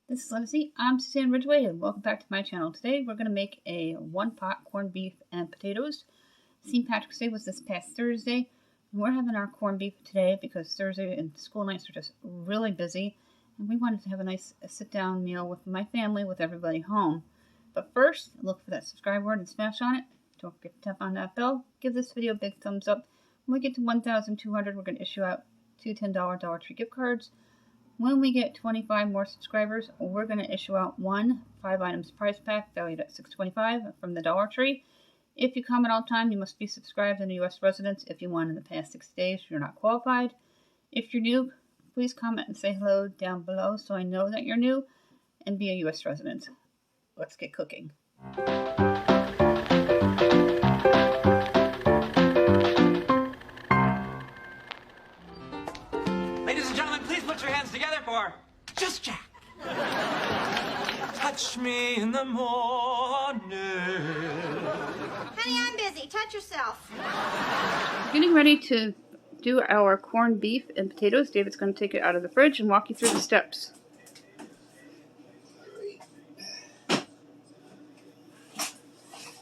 This is Lindsay. I'm Suzanne Ridgway, and welcome back to my channel. Today we're going to make a one-pot corned beef and potatoes. St. Patrick's Day was this past Thursday. We're having our corned beef today because Thursday and school nights are just really busy, and we wanted to have a nice sit-down meal with my family, with everybody home. But first, look for that subscribe word and smash on it. Don't forget to tap on that bell. Give this video a big thumbs up. When we get to 1,200, we're going to issue out 2 $10 Dollar Tree gift cards. When we get 25 more subscribers, we're going to issue out one 5 items prize pack valued at $6.25 from the Dollar Tree. If you comment all the time, you must be subscribed and a U.S. resident. If you won in the past 6 days, you're not qualified. If you're new, please comment and say hello down below so I know that you're new, and be a U.S. resident. Let's get cooking. Ladies and gentlemen, please put your hands together for Just Jack. Touch me in the morning. Honey, I'm busy. Touch yourself. Getting ready to do our corned beef and potatoes. David's going to take it out of the fridge and walk you through the steps.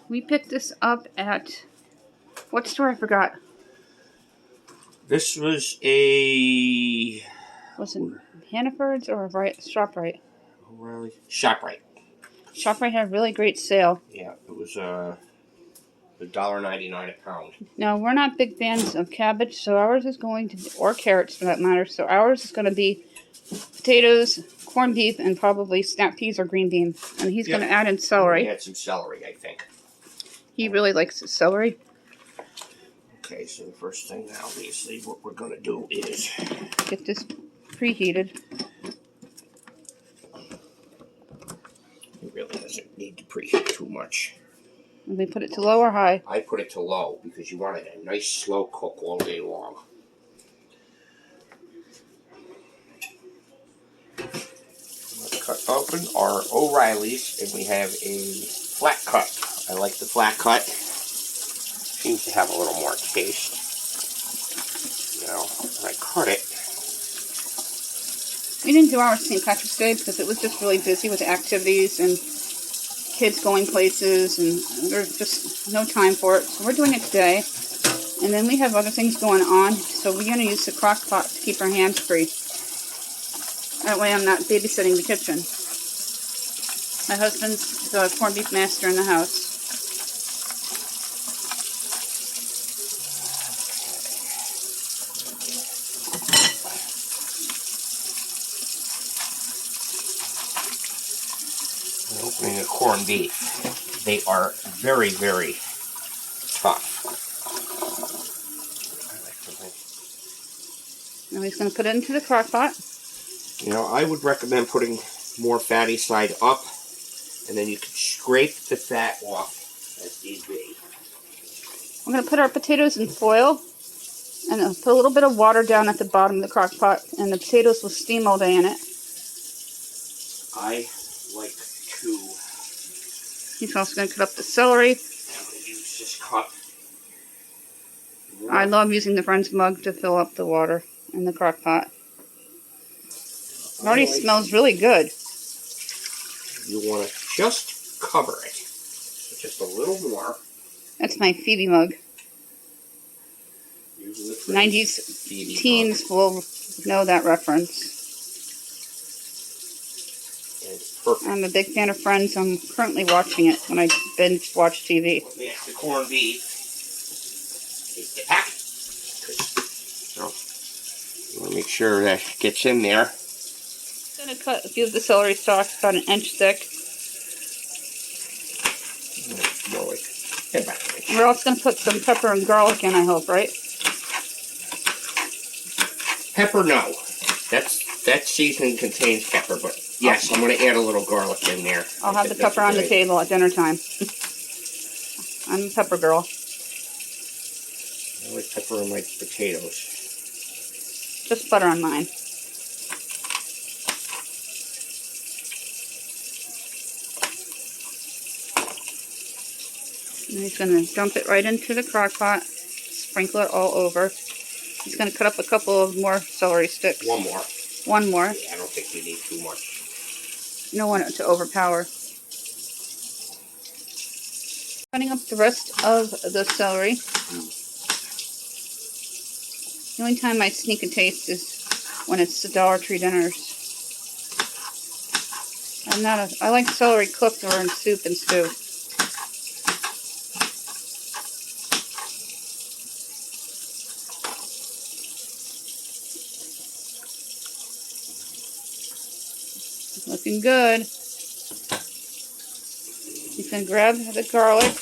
We picked this up at, what store? I forgot. This was a... Was it Hannafords or ShopRite? O'Reilly? ShopRite. ShopRite had a really great sale. Yeah, it was $1.99 a pound. Now, we're not big fans of cabbage, so ours is going to be, or carrots for that matter, so ours is going to be potatoes, corned beef, and probably snap peas or green beans. And he's going to add in celery. Add some celery, I think. He really likes his celery. Okay, so the first thing, obviously, what we're going to do is... Get this preheated. It really doesn't need to preheat too much. And we put it to low or high? I put it to low because you want it a nice slow cook all day long. Let's cut open our O'Reilly's, and we have a flat cut. I like the flat cut. Seems to have a little more taste. Now, when I cut it... We didn't do our St. Patrick's Day because it was just really busy with activities and kids going places, and there's just no time for it. So we're doing it today. And then we have other things going on, so we're going to use the Crockpot to keep our hands free. That way I'm not babysitting the kitchen. My husband's the corned beef master in the house. Opening a corned beef, they are very, very tough. Now he's going to put it into the crock pot. You know, I would recommend putting more fatty side up, and then you can scrape the fat off as need be. We're going to put our potatoes in foil and put a little bit of water down at the bottom of the crock pot, and the potatoes will steam all day in it. I like to He's also going to cut up the celery. use this cup. I love using the Friends mug to fill up the water in the crock pot. It already smells really good. You want to just cover it. Just a little more. That's my Phoebe mug. 90s Phoebe teens mug. will know that reference. Perfect. I'm a big fan of Friends. I'm currently watching it when I binge watch TV. Mix the corned beef. Take the pack. So, you want to make sure that gets in there. I'm going to cut a few of the celery stalks about an inch thick. More like, get back to me. We're also going to put some pepper and garlic in, I hope, right? Pepper, no. That seasoning contains pepper, but yes, I'm going to add a little garlic in there. I'll have the pepper on the table at dinner time. I'm a pepper girl. I like pepper in my potatoes. Just butter on mine. And he's going to dump it right into the crock pot, sprinkle it all over. He's going to cut up a couple of more celery sticks. One more. One more. Yeah, I don't think you need too much. You don't want it to overpower. Cutting up the rest of the celery. The only time I sneak a taste is when it's the Dollar Tree dinners. I like celery cooked or in soup and stew. Looking good. You can grab the garlic.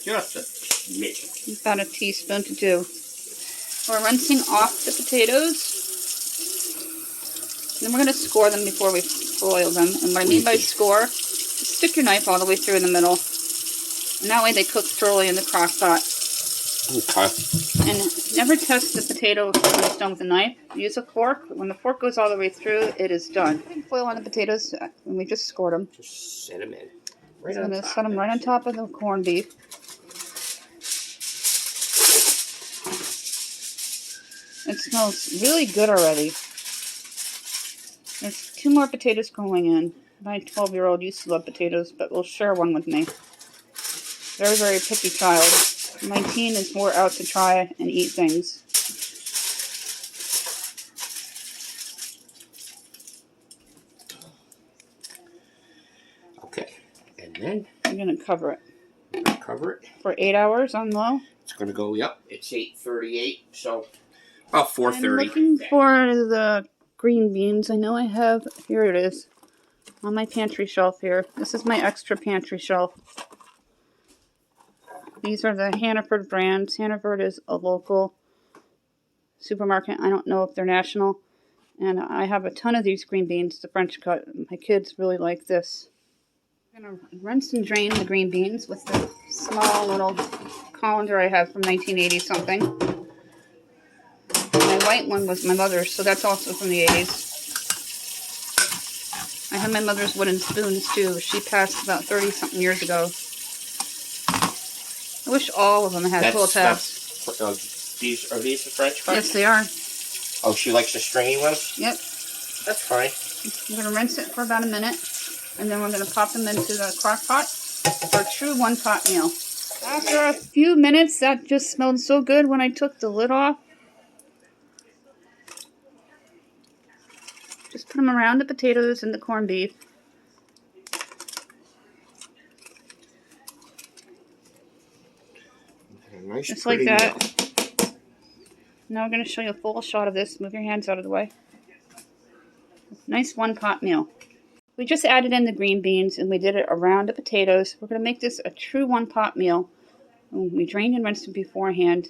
Just a smidge. About a teaspoon to do. We're rinsing off the potatoes. And then we're going to score them before we boil them. And what I mean by score, just stick your knife all the way through in the middle. And that way they cook thoroughly in the crock pot. Okay. And never test the potato when it's done with a knife. Use a fork. When the fork goes all the way through, it is done. Putting foil on the potatoes, and we just scored them. Just set them in. I'm going to set them right on top of the corned beef. It smells really good already. There's 2 more potatoes going in. My 12-year-old used to love potatoes, but will share one with me. Very, very picky child. My teen is more out to try and eat things. Okay, and then I'm going to cover it. Cover it for 8 hours on low. It's going to go, yep, it's 8:38, so about 4:30. I'm looking for the green beans. I know I have, here it is, on my pantry shelf here. This is my extra pantry shelf. These are the Hannaford brands. Hannaford is a local supermarket. I don't know if they're national. And I have a ton of these green beans, the French cut. My kids really like this. I'm going to rinse and drain the green beans with the small little colander I have from 1980 something. My white one was my mother's, so that's also from the 80s. I have my mother's wooden spoons too. She passed about 30 something years ago. I wish all of them had pull tabs. Are these the French cut? Yes, they are. Oh, she likes the stringy ones? Yep. That's fine. We're going to rinse it for about a minute, and then we're going to pop them into the crock pot for a true one-pot meal. After a few minutes, that just smelled so good when I took the lid off. Just put them around the potatoes and the corned beef. Nice, just like that. Now we're going to show you a full shot of this. Move your hands out of the way. Nice one-pot meal. We just added in the green beans and we did it around the potatoes. We're going to make this a true one-pot meal. We drained and rinsed them beforehand.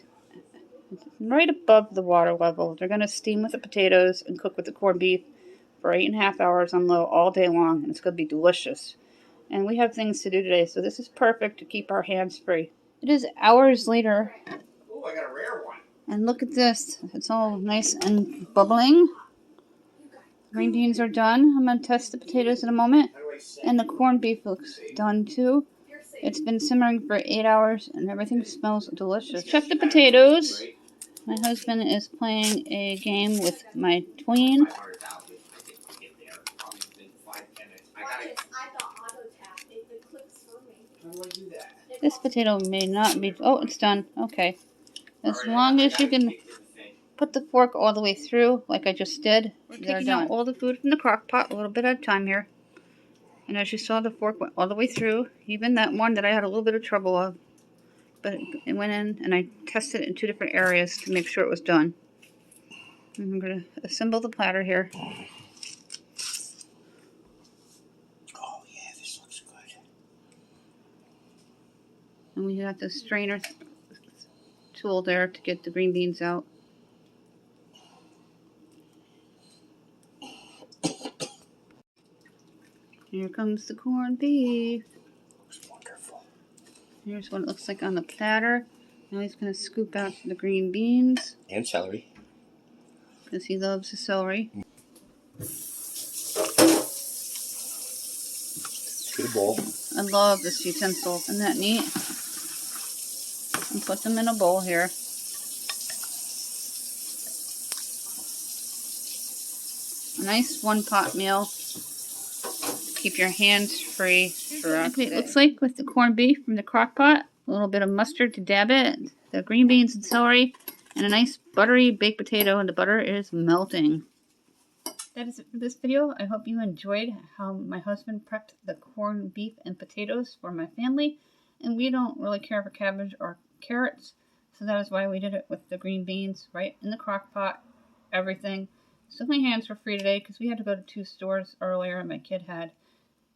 Right above the water level. They're going to steam with the potatoes and cook with the corned beef for 8.5 hours on low all day long. And it's going to be delicious. And we have things to do today, so this is perfect to keep our hands free. It is hours later. Oh, I got a rare one. And look at this. It's all nice and bubbling. Green beans are done. I'm going to test the potatoes in a moment. And the corned beef looks done too. It's been simmering for 8 hours and everything smells delicious. Check the potatoes. My husband is playing a game with my tween. This potato may not be... Oh, it's done. Okay. As long as you can put the fork all the way through, like I just did. We're taking out all the food from the crock pot, a little bit at a time here. And as you saw, the fork went all the way through. Even that one that I had a little bit of trouble of. But it went in, and I tested it in 2 different areas to make sure it was done. And I'm going to assemble the platter here. Oh, yeah, this looks good. And we got the strainer tool there to get the green beans out. Here comes the corned beef. Looks wonderful. Here's what it looks like on the platter. Now he's going to scoop out the green beans. And celery. Because he loves the celery. To the bowl. I love this utensil. Isn't that neat? And put them in a bowl here. A nice one-pot meal. Keep your hands free throughout the day. It looks like with the corned beef from the Crockpot. A little bit of mustard to dab it. The green beans and celery. And a nice buttery baked potato. And the butter is melting. That is it for this video. I hope you enjoyed how my husband prepped the corned beef and potatoes for my family. And we don't really care for cabbage or carrots. So that is why we did it with the green beans right in the crock pot. Everything. So my hands were free today because we had to go to 2 stores earlier and my kid had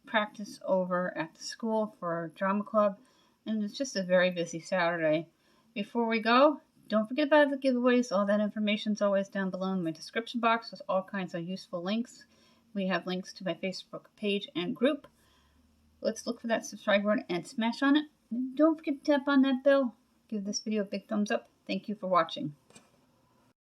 practice over at the school for drama club. And it's just a very busy Saturday. Before we go, don't forget about the giveaways. All that information is always down below in my description box with all kinds of useful links. We have links to my Facebook page and group. Let's look for that subscribe button and smash on it. And don't forget to tap on that bell. Give this video a big thumbs up. Thank you for watching.